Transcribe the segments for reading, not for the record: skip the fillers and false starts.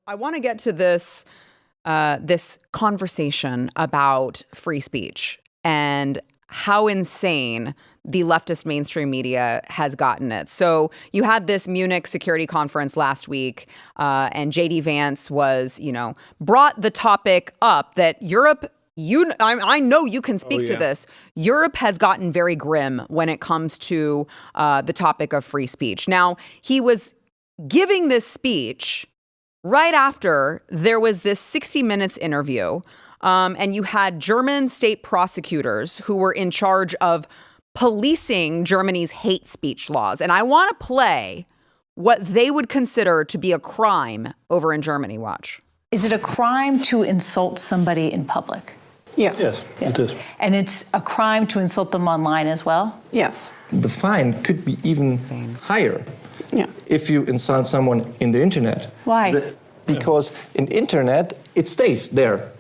I want to get to this this conversation about free speech and how insane the leftist mainstream media has gotten it. So you had this Munich security conference last week, and JD Vance was, brought the topic up that Europe, I know you can speak to this. Europe has gotten very grim when it comes to the topic of free speech. Now, he was giving this speech right after there was this 60 Minutes interview, and you had German state prosecutors who were in charge of policing Germany's hate speech laws. And I want to play what they would consider to be a crime over in Germany. Watch. Is it a crime to insult somebody in public? Yes. Yes, it is. And it's a crime to insult them online as well? Yes. The fine could be even higher if you insult someone in the internet. Why? Because in internet, it stays there.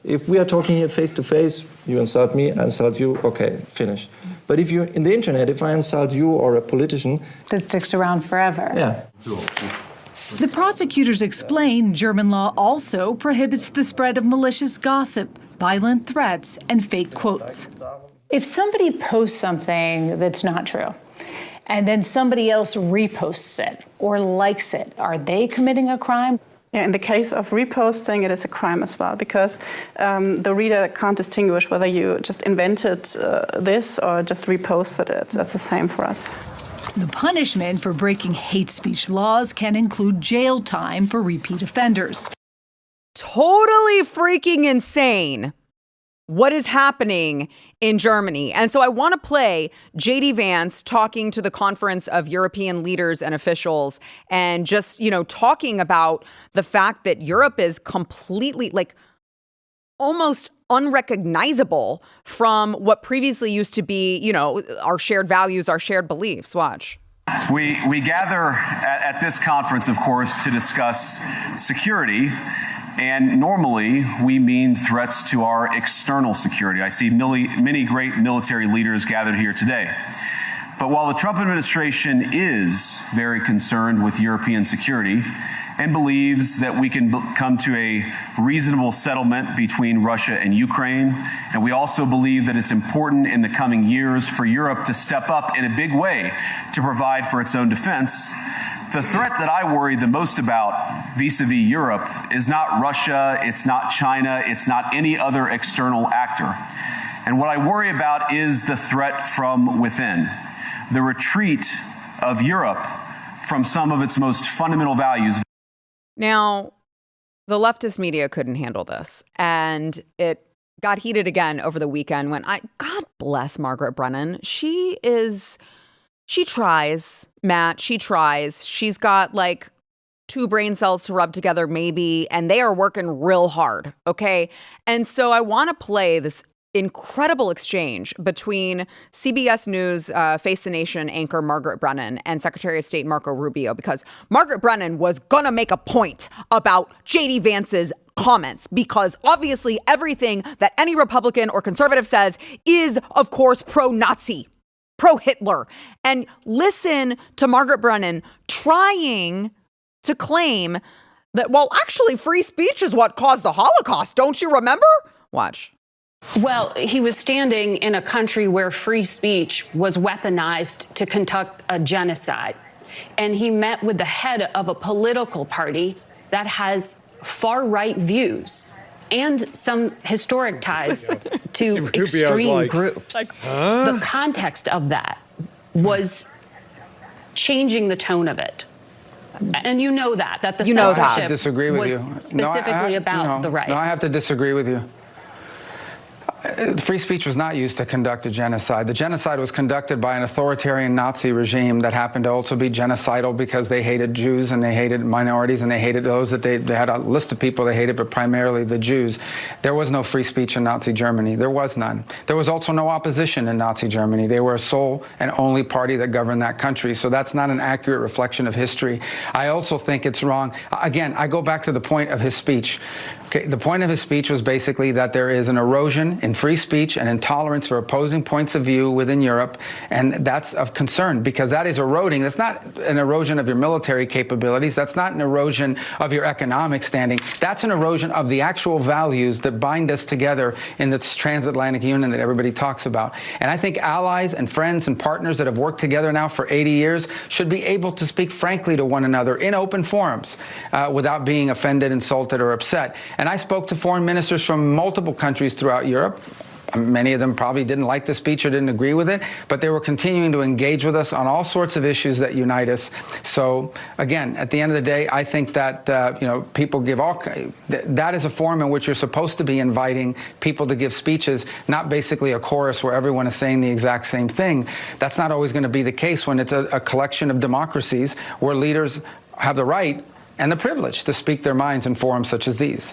If we are talking here face to face, you insult me, I insult you, okay, finish. But if you're in the internet, if I insult you or a politician, that sticks around forever. Yeah. The prosecutors explain German law also prohibits the spread of malicious gossip, violent threats, and fake quotes. If somebody posts something that's not true, and then somebody else reposts it or likes it, are they committing a crime? Yeah, in the case of reposting, it is a crime as well, because the reader can't distinguish whether you just invented this or just reposted it. That's the same for us. The punishment for breaking hate speech laws can include jail time for repeat offenders. Totally freaking insane what is happening in Germany. And so I want to play JD Vance talking to the Conference of European Leaders and Officials and just, talking about the fact that Europe is completely, almost unrecognizable from what previously used to be, our shared values, our shared beliefs. Watch. We gather at this conference, of course, to discuss security. And normally, we mean threats to our external security. I see many great military leaders gathered here today. But while the Trump administration is very concerned with European security and believes that we can come to a reasonable settlement between Russia and Ukraine, and we also believe that it's important in the coming years for Europe to step up in a big way to provide for its own defense, the threat that I worry the most about vis-a-vis Europe is not Russia, it's not China, it's not any other external actor. And what I worry about is the threat from within, the retreat of Europe from some of its most fundamental values. Now, the leftist media couldn't handle this, and it got heated again over the weekend when God bless Margaret Brennan. She tries, Matt. She tries. She's got 2 brain cells to rub together, maybe, and they are working real hard. Okay. And so I want to play this incredible exchange between CBS News Face the Nation anchor Margaret Brennan and Secretary of State Marco Rubio, because Margaret Brennan was going to make a point about JD Vance's comments, because obviously everything that any Republican or conservative says is, of course, pro-Nazi. Pro-Hitler. And listen to Margaret Brennan trying to claim that, well, actually, free speech is what caused the Holocaust. Don't you remember? Watch. Well, he was standing in a country where free speech was weaponized to conduct a genocide. And he met with the head of a political party that has far-right views and some historic ties to extreme groups. The context of that was changing the tone of it. And you know that the censorship was specifically about the right. No, I have to disagree with you. Free speech was not used to conduct a genocide. The genocide was conducted by an authoritarian Nazi regime that happened to also be genocidal because they hated Jews and they hated minorities and they hated those that they had a list of people they hated, but primarily the Jews. There was no free speech in Nazi Germany. There was none. There was also no opposition in Nazi Germany. They were a sole and only party that governed that country. So that's not an accurate reflection of history. I also think it's wrong. Again, I go back to the point of his speech. Okay, the point of his speech was basically that there is an erosion in free speech and intolerance for opposing points of view within Europe, and that's of concern because that is eroding. That's not an erosion of your military capabilities. That's not an erosion of your economic standing. That's an erosion of the actual values that bind us together in this transatlantic union that everybody talks about. And I think allies and friends and partners that have worked together now for 80 years should be able to speak frankly to one another in open forums without being offended, insulted, or upset. And I spoke to foreign ministers from multiple countries throughout Europe. Many of them probably didn't like the speech or didn't agree with it, but they were continuing to engage with us on all sorts of issues that unite us. So again, at the end of the day, I think that people give that is a forum in which you're supposed to be inviting people to give speeches, not basically a chorus where everyone is saying the exact same thing. That's not always going to be the case when it's a collection of democracies where leaders have the right and the privilege to speak their minds in forums such as these.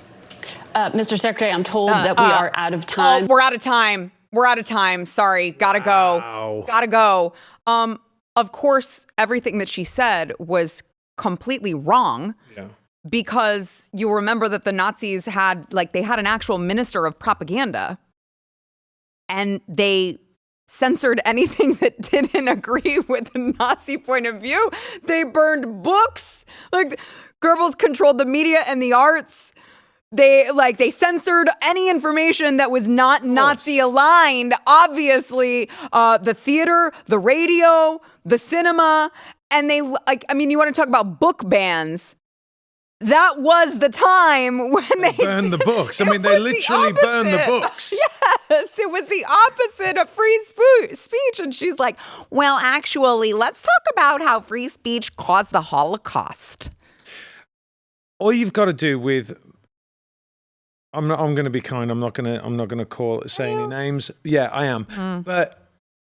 Mr. Secretary, I'm told that we are out of time. Oh, we're out of time. We're out of time. Sorry. Gotta go. Gotta go. Of course, everything that she said was completely wrong. Yeah. Because you remember that the Nazis had an actual minister of propaganda. And they censored anything that didn't agree with the Nazi point of view. They burned books. Goebbels controlled the media and the arts. They censored any information that was not Nazi aligned. Obviously, the theater, the radio, the cinema, and you want to talk about book bans. That was the time when they burned the books. I mean, they literally burned the books. Yes, it was the opposite of free speech. And she's like, well, actually, let's talk about how free speech caused the Holocaust. All you've got to do with I'm going to be kind. I'm not going to say any names. Yeah, I am. But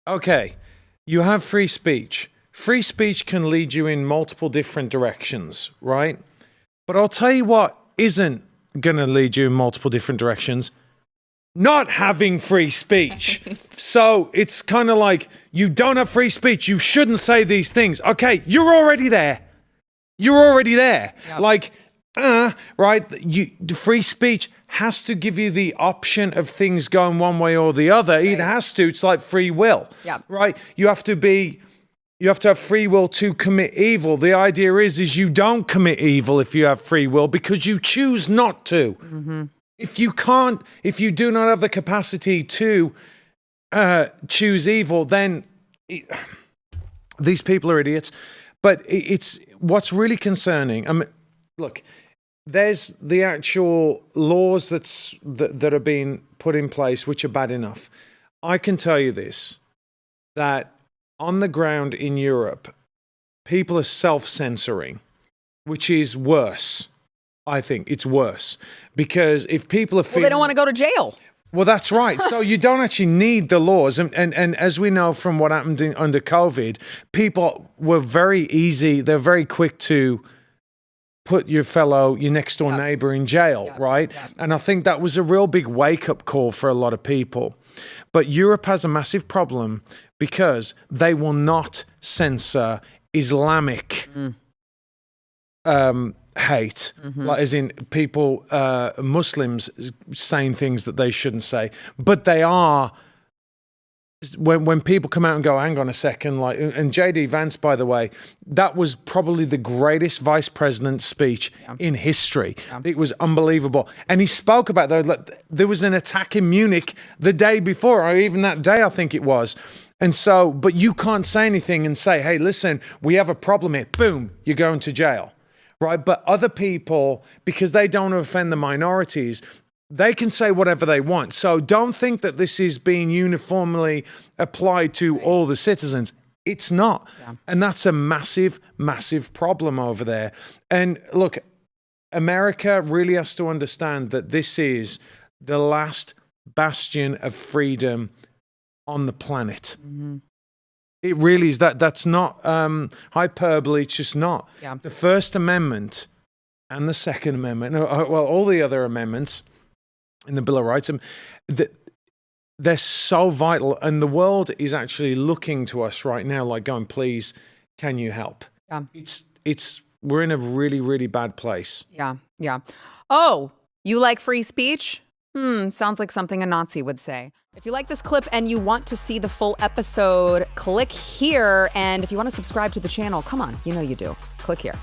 okay, you have free speech. Free speech can lead you in multiple different directions, right? But I'll tell you what isn't going to lead you in multiple different directions. Not having free speech. So it's kind of like you don't have free speech. You shouldn't say these things. Okay, you're already there. You're already there. Yep. Right? The free speech has to give you the option of things going one way or the other. Right. It has to. It's like free will. Yep. Right? You have to have free will to commit evil. The idea is you don't commit evil if you have free will because you choose not to. Mm-hmm. If you do not have the capacity to choose evil, then these people are idiots. But it's what's really concerning. I mean, look, there's the actual laws that are being put in place, which are bad enough. I can tell you this, that on the ground in Europe, people are self-censoring, which is worse. I think it's worse because if people are feeling... Well, they don't want to go to jail. Well, that's right. So you don't actually need the laws. And as we know from what happened under COVID, people were they're very quick to put your next door neighbor in jail, right? Yep. And I think that was a real big wake-up call for a lot of people. But Europe has a massive problem because they will not censor Islamic hate, like as in people, Muslims saying things that they shouldn't say. But they are, when people come out and go, hang on a second, and J.D. Vance, by the way, that was probably the greatest vice president speech in history. Yeah. It was unbelievable. And he spoke about there was an attack in Munich the day before, or even that day, I think it was. And so, but you can't say anything and say, hey, listen, we have a problem here. Boom, you're going to jail, right? But other people, because they don't offend the minorities, they can say whatever they want. So don't think that this is being uniformly applied to all the citizens. It's not. Yeah. And that's a massive, massive problem over there. And look, America really has to understand that this is the last bastion of freedom on the planet. Mm-hmm. It really is. That's not hyperbole. It's just not. Yeah. The First Amendment and the Second Amendment, well, all the other amendments in the Bill of Rights, they're so vital. And the world is actually looking to us right now, like going, please, can you help? Yeah. We're in a really, really bad place. Yeah. Yeah. Oh, you like free speech? Sounds like something a Nazi would say. If you like this clip and you want to see the full episode, click here. And if you want to subscribe to the channel, come on, you know you do. Click here.